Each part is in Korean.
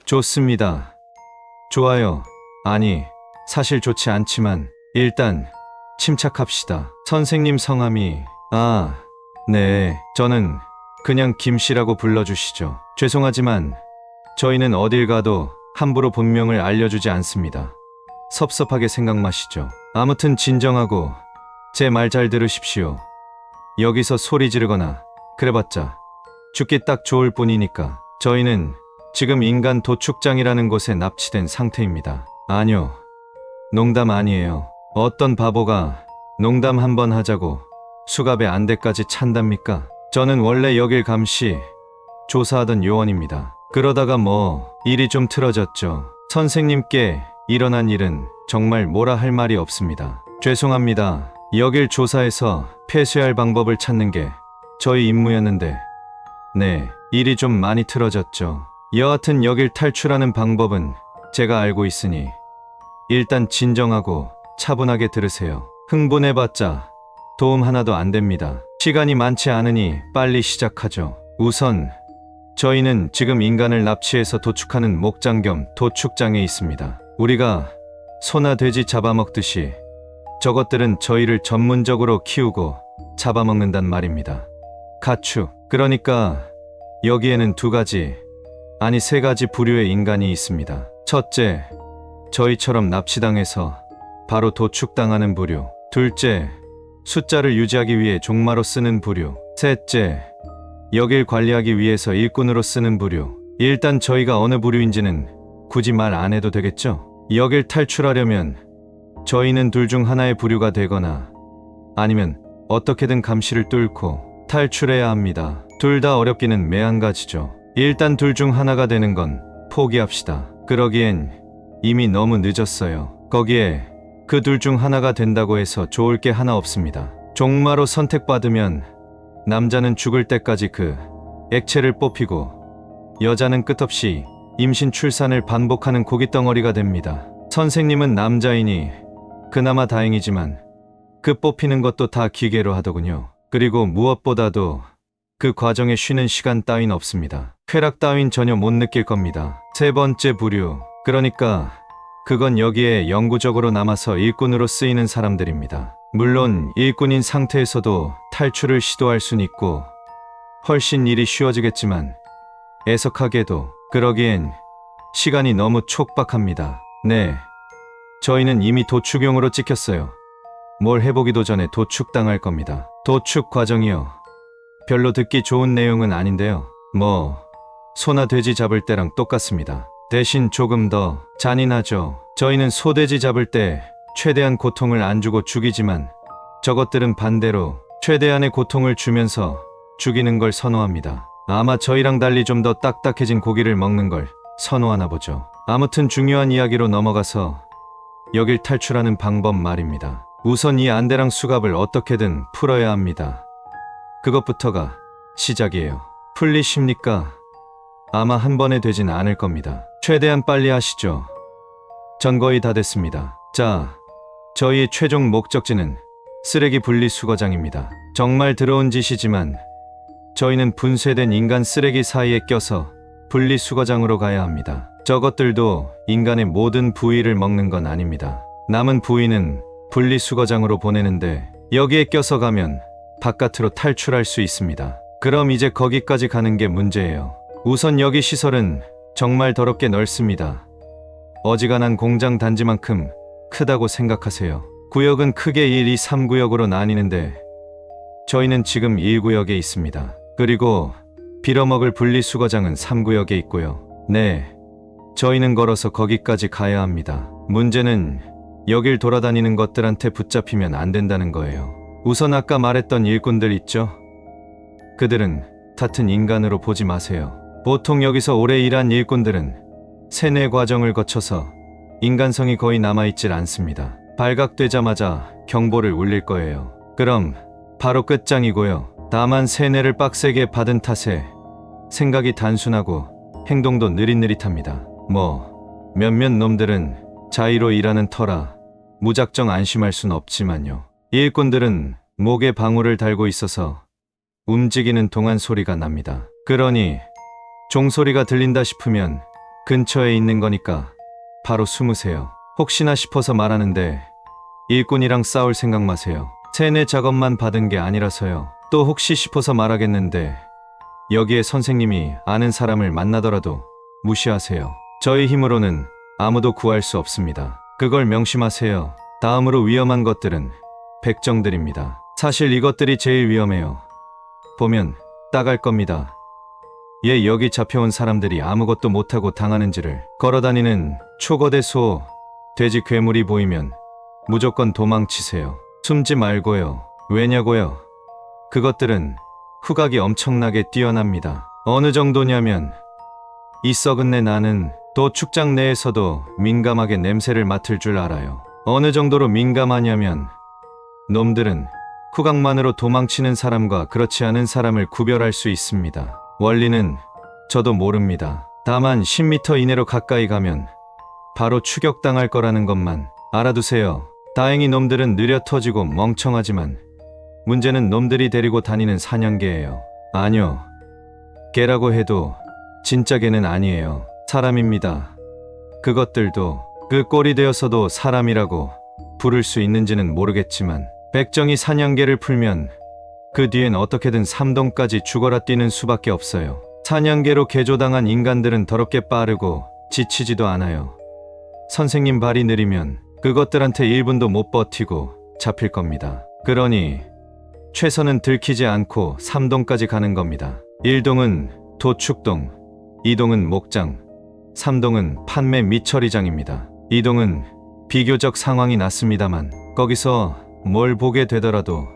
좋습니다. 좋아요. 아니, 사실 좋지 않지만 일단 침착합시다. 선생님 성함이 네, 저는 그냥 김씨라고 불러주시죠. 죄송하지만 저희는 어딜 가도 함부로 본명을 알려주지 않습니다. 섭섭하게 생각 마시죠. 아무튼 진정하고 제 말 잘 들으십시오. 여기서 소리 지르거나 그래봤자 죽기 딱 좋을 뿐이니까. 저희는 지금 인간 도축장이라는 곳에 납치된 상태입니다. 아니요, 농담 아니에요. 어떤 바보가 농담 한번 하자고 수갑에 안대까지 찬답니까? 저는 원래 여길 감시 조사하던 요원입니다. 그러다가 일이 좀 틀어졌죠. 선생님께 일어난 일은 정말 뭐라 할 말이 없습니다. 죄송합니다. 여길 조사해서 폐쇄할 방법을 찾는 게 저희 임무였는데 네, 일이 좀 많이 틀어졌죠. 여하튼 여길 탈출하는 방법은 제가 알고 있으니 일단 진정하고 차분하게 들으세요. 흥분해봤자 도움 하나도 안 됩니다. 시간이 많지 않으니 빨리 시작하죠. 우선 저희는 지금 인간을 납치해서 도축하는 목장 겸 도축장에 있습니다. 우리가 소나 돼지 잡아먹듯이 저것들은 저희를 전문적으로 키우고 잡아먹는단 말입니다. 가축. 그러니까 여기에는 두 가지, 아니 세 가지 부류의 인간이 있습니다. 첫째, 저희처럼 납치당해서 바로 도축당하는 부류. 둘째, 숫자를 유지하기 위해 종마로 쓰는 부류. 셋째, 여길 관리하기 위해서 일꾼으로 쓰는 부류. 일단 저희가 어느 부류인지는 굳이 말 안 해도 되겠죠? 여길 탈출하려면 저희는 둘 중 하나의 부류가 되거나 아니면 어떻게든 감시를 뚫고 탈출해야 합니다. 둘 다 어렵기는 매한가지죠. 일단 둘 중 하나가 되는 건 포기합시다. 그러기엔 이미 너무 늦었어요. 거기에 그 둘 중 하나가 된다고 해서 좋을 게 하나 없습니다. 종마로 선택받으면 남자는 죽을 때까지 그 액체를 뽑히고 여자는 끝없이 임신 출산을 반복하는 고깃덩어리가 됩니다. 선생님은 남자이니 그나마 다행이지만 그 뽑히는 것도 다 기계로 하더군요. 그리고 무엇보다도 그 과정에 쉬는 시간 따윈 없습니다. 쾌락 따윈 전혀 못 느낄 겁니다. 세 번째 부류, 그러니까 그건 여기에 영구적으로 남아서 일꾼으로 쓰이는 사람들입니다. 물론 일꾼인 상태에서도 탈출을 시도할 순 있고 훨씬 일이 쉬워지겠지만 애석하게도 그러기엔 시간이 너무 촉박합니다. 네, 저희는 이미 도축용으로 찍혔어요. 뭘 해보기도 전에 도축당할 겁니다. 도축 과정이요. 별로 듣기 좋은 내용은 아닌데요. 소나 돼지 잡을 때랑 똑같습니다. 대신 조금 더 잔인하죠. 저희는 소돼지 잡을 때 최대한 고통을 안 주고 죽이지만 저것들은 반대로 최대한의 고통을 주면서 죽이는 걸 선호합니다. 아마 저희랑 달리 좀 더 딱딱해진 고기를 먹는 걸 선호하나 보죠. 아무튼 중요한 이야기로 넘어가서 여길 탈출하는 방법 말입니다. 우선 이 안대랑 수갑을 어떻게든 풀어야 합니다. 그것부터가 시작이에요. 풀리십니까? 아마 한 번에 되진 않을 겁니다. 최대한 빨리 하시죠. 전 거의 다 됐습니다. 자, 저희의 최종 목적지는 쓰레기 분리수거장입니다. 정말 더러운 짓이지만 저희는 분쇄된 인간 쓰레기 사이에 껴서 분리수거장으로 가야 합니다. 저것들도 인간의 모든 부위를 먹는 건 아닙니다. 남은 부위는 분리수거장으로 보내는데 여기에 껴서 가면 바깥으로 탈출할 수 있습니다. 그럼 이제 거기까지 가는 게 문제예요. 우선 여기 시설은 정말 더럽게 넓습니다. 어지간한 공장 단지만큼 크다고 생각하세요. 구역은 크게 1, 2, 3구역으로 나뉘는데 저희는 지금 1구역에 있습니다. 그리고 빌어먹을 분리수거장은 3구역에 있고요. 네, 저희는 걸어서 거기까지 가야 합니다. 문제는 여길 돌아다니는 것들한테 붙잡히면 안 된다는 거예요. 우선 아까 말했던 일꾼들 있죠? 그들은 같은 인간으로 보지 마세요. 보통 여기서 오래 일한 일꾼들은 세뇌 과정을 거쳐서 인간성이 거의 남아있질 않습니다. 발각되자마자 경보를 울릴 거예요. 그럼 바로 끝장이고요. 다만 세뇌를 빡세게 받은 탓에 생각이 단순하고 행동도 느릿느릿합니다. 몇몇 놈들은 자의로 일하는 터라 무작정 안심할 순 없지만요. 일꾼들은 목에 방울을 달고 있어서 움직이는 동안 소리가 납니다. 그러니 종소리가 들린다 싶으면 근처에 있는 거니까 바로 숨으세요. 혹시나 싶어서 말하는데 일꾼이랑 싸울 생각 마세요. 세뇌 작업만 받은 게 아니라서요. 또 혹시 싶어서 말하겠는데 여기에 선생님이 아는 사람을 만나더라도 무시하세요. 저희 힘으로는 아무도 구할 수 없습니다. 그걸 명심하세요. 다음으로 위험한 것들은 백정들입니다. 사실 이것들이 제일 위험해요. 보면 따갈 겁니다. 여기 잡혀온 사람들이 아무것도 못하고 당하는지를. 걸어다니는 초거대 소, 돼지, 괴물이 보이면 무조건 도망치세요. 숨지 말고요. 왜냐고요? 그것들은 후각이 엄청나게 뛰어납니다. 어느 정도냐면 이 썩은 내 나는 도축장 내에서도 민감하게 냄새를 맡을 줄 알아요. 어느 정도로 민감하냐면 놈들은 후각만으로 도망치는 사람과 그렇지 않은 사람을 구별할 수 있습니다. 원리는 저도 모릅니다. 다만 10m 이내로 가까이 가면 바로 추격당할 거라는 것만 알아두세요. 다행히 놈들은 느려 터지고 멍청하지만 문제는 놈들이 데리고 다니는 사냥개예요. 아니요, 개라고 해도 진짜 개는 아니에요. 사람입니다. 그것들도 그 꼴이 되어서도 사람이라고 부를 수 있는지는 모르겠지만 백정이 사냥개를 풀면 그 뒤엔 어떻게든 삼동까지 죽어라 뛰는 수밖에 없어요. 사냥개로 개조당한 인간들은 더럽게 빠르고 지치지도 않아요. 선생님 발이 느리면 그것들한테 1분도 못 버티고 잡힐 겁니다. 그러니 최선은 들키지 않고 3동까지 가는 겁니다. 1동은 도축동, 2동은 목장, 3동은 판매 및 처리장입니다. 2동은 비교적 상황이 낮습니다만 거기서 뭘 보게 되더라도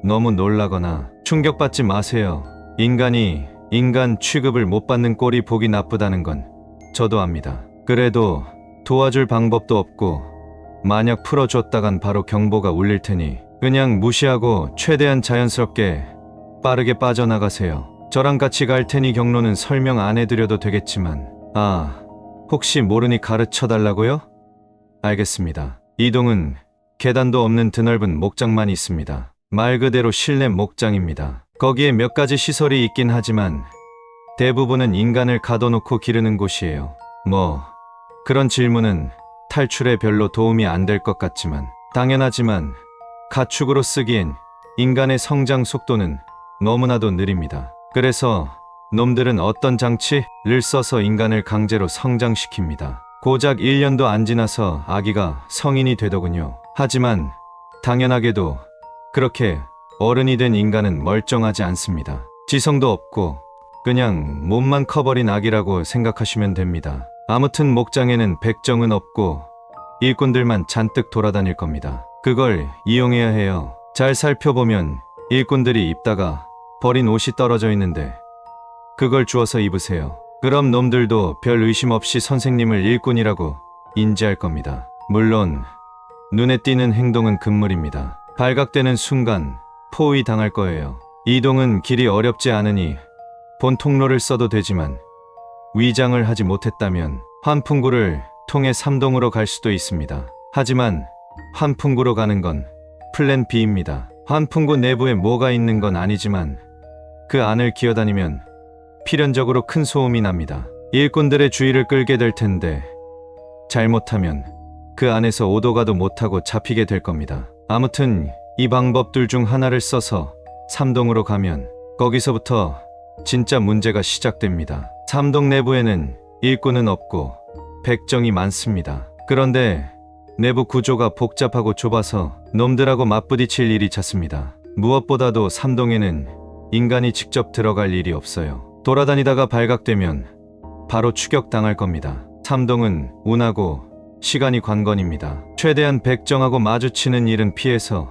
너무 놀라거나 충격받지 마세요. 인간이 인간 취급을 못 받는 꼴이 보기 나쁘다는 건 저도 압니다. 그래도 도와줄 방법도 없고 만약 풀어줬다간 바로 경보가 울릴 테니 그냥 무시하고 최대한 자연스럽게 빠르게 빠져나가세요. 저랑 같이 갈 테니 경로는 설명 안 해드려도 되겠지만 혹시 모르니 가르쳐 달라고요? 알겠습니다. 이동은 계단도 없는 드넓은 목장만 있습니다. 말 그대로 실내 목장입니다. 거기에 몇 가지 시설이 있긴 하지만 대부분은 인간을 가둬놓고 기르는 곳이에요. 그런 질문은 탈출에 별로 도움이 안 될 것 같지만 당연하지만 가축으로 쓰기엔 인간의 성장 속도는 너무나도 느립니다. 그래서 놈들은 어떤 장치를 써서 인간을 강제로 성장시킵니다. 고작 1년도 안 지나서 아기가 성인이 되더군요. 하지만 당연하게도 그렇게 어른이 된 인간은 멀쩡하지 않습니다. 지성도 없고 그냥 몸만 커버린 아기라고 생각하시면 됩니다. 아무튼 목장에는 백정은 없고 일꾼들만 잔뜩 돌아다닐 겁니다. 그걸 이용해야 해요. 잘 살펴보면 일꾼들이 입다가 버린 옷이 떨어져 있는데 그걸 주워서 입으세요. 그럼 놈들도 별 의심 없이 선생님을 일꾼이라고 인지할 겁니다. 물론 눈에 띄는 행동은 금물입니다. 발각되는 순간 포위 당할 거예요. 이동은 길이 어렵지 않으니 본 통로를 써도 되지만 위장을 하지 못했다면 환풍구를 통해 3동으로 갈 수도 있습니다. 하지만 환풍구로 가는 건 플랜 B입니다. 환풍구 내부에 뭐가 있는 건 아니지만 그 안을 기어다니면 필연적으로 큰 소음이 납니다. 일꾼들의 주의를 끌게 될 텐데 잘못하면 그 안에서 오도 가도 못하고 잡히게 될 겁니다. 아무튼 이 방법들 중 하나를 써서 3동으로 가면 거기서부터 진짜 문제가 시작됩니다. 3동 내부에는 일꾼은 없고 백정이 많습니다. 그런데 내부 구조가 복잡하고 좁아서 놈들하고 맞부딪힐 일이 잦습니다. 무엇보다도 3동에는 인간이 직접 들어갈 일이 없어요. 돌아다니다가 발각되면 바로 추격당할 겁니다. 3동은 운하고 시간이 관건입니다. 최대한 백정하고 마주치는 일은 피해서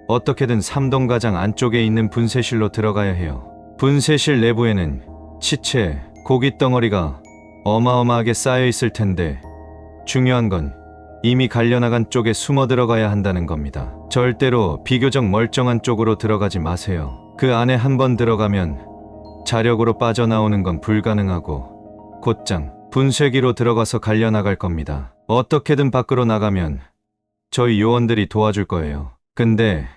어떻게든 3동 가장 안쪽에 있는 분쇄실로 들어가야 해요. 분쇄실 내부에는 시체, 고기 덩어리가 어마어마하게 쌓여 있을 텐데 중요한 건 이미 갈려나간 쪽에 숨어 들어가야 한다는 겁니다. 절대로 비교적 멀쩡한 쪽으로 들어가지 마세요. 그 안에 한번 들어가면 자력으로 빠져나오는 건 불가능하고 곧장 분쇄기로 들어가서 갈려나갈 겁니다. 어떻게든 밖으로 나가면 저희 요원들이 도와줄 거예요. 근데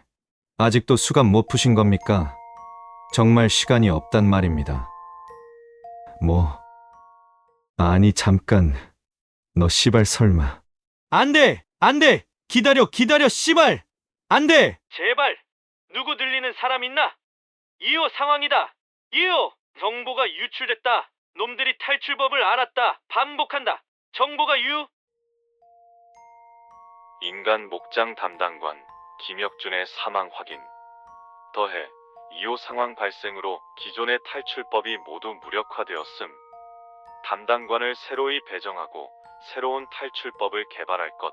아직도 수갑 못 푸신 겁니까? 정말 시간이 없단 말입니다. 아니, 잠깐. 너 씨발 설마. 안 돼! 안 돼! 기다려, 씨발! 안 돼! 제발! 누구 들리는 사람 있나? 이호 상황이다! 이호! 정보가 유출됐다! 놈들이 탈출법을 알았다! 반복한다! 정보가 인간 목장 담당관 김혁준의 사망 확인. 더해 2호 상황 발생으로 기존의 탈출법이 모두 무력화되었음. 담당관을 새로이 배정하고 새로운 탈출법을 개발할 것.